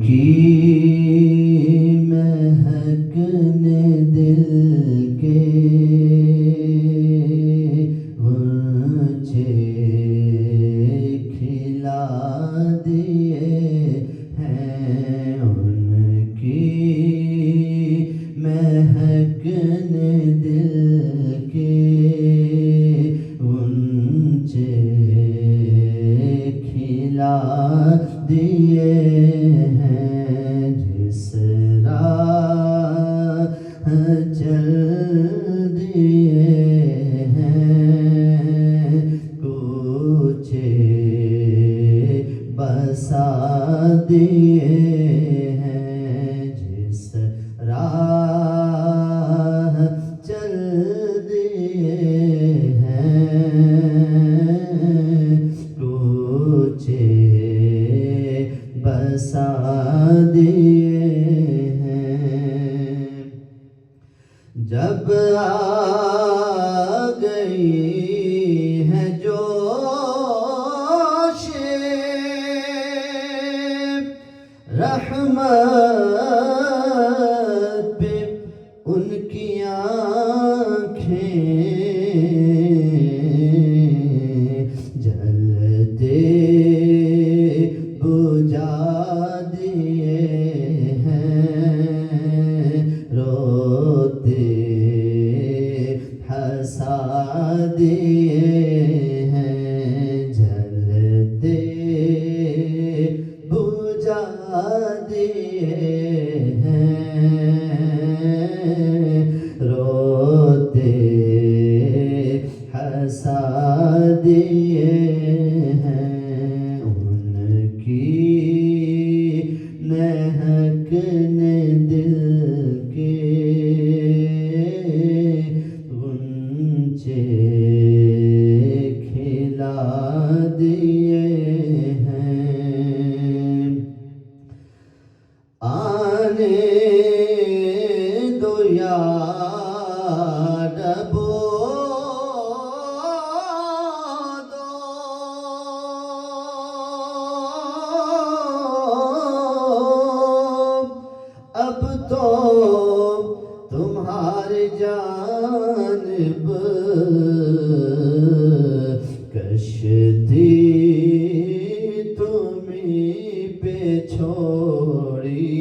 کی مہکنے دل کے غنچے کھلا دیے ہیں، ان کی مہکنے دل کے غنچے کھلا دیے ہیں، جس راہ چل دیے ہیں، کوچے بسا دیے ہیں، جس راہ چل دیے ہیں، کوچے بسا دیے ہیں۔ جب آ گئی ہے جوش رحمت پہ ان کی آنکھیں، جلتے بجھا دیے ہیں، روتے ہنسا دیے ہیں، جلتے بجھا دیے ہیں، روتے ہنسا دیے ہیں، ان کی مہکنے دل کے غنچے کھلا دیے ہیں۔ آنے دو یا رب دو، اب تو تمہاری جانب کشتی تمہیں پہ چھوڑی،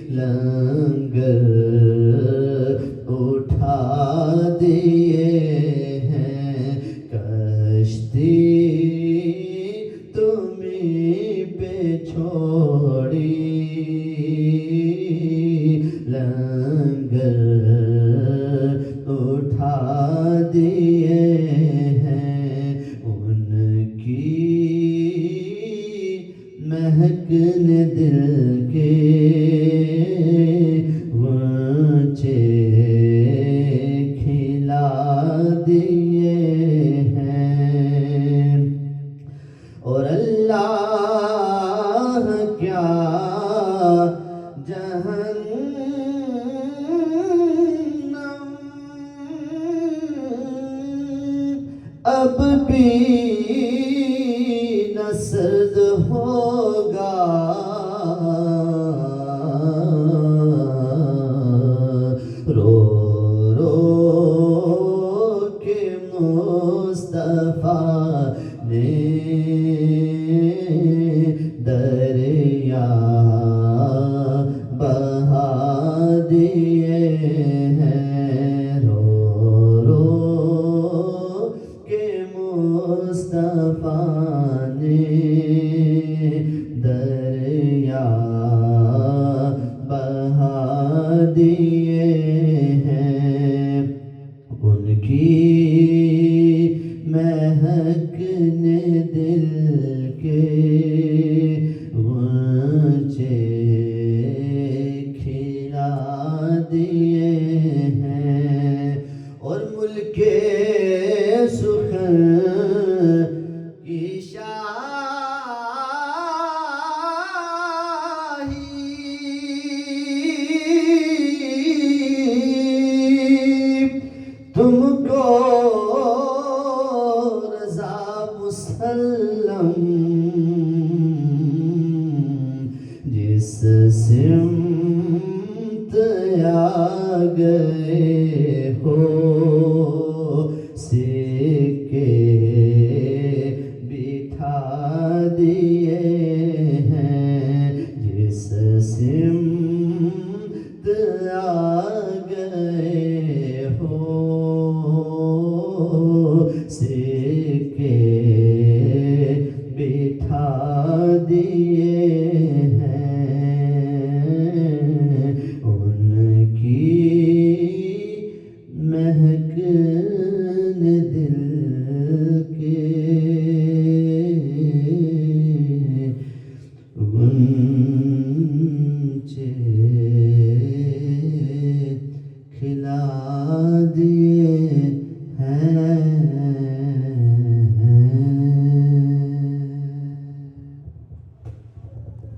لنگر اٹھا دیے ہیں، کشتی تمہیں پہ چھوڑی، لنگر اٹھا دیے ہیں، ان کی مہکنے دل کے غنچے کھلا دیے ہیں، اور اللہ کیا جہنم اب بھی نہ سرد ہوگا، رو رو کے مصطفیٰ نے دریا بہا دیے ہیں، رو رو کے مصطفیٰ نے دریا بہا دیے ہیں، ان کی مہکنے دل کے غنچے کھلا دیے ہیں، اور ملک سخن کی شاہی تم کو رضا مسلم دیے ہیں جس سمت آ گئے ہو سکے بٹھا دیے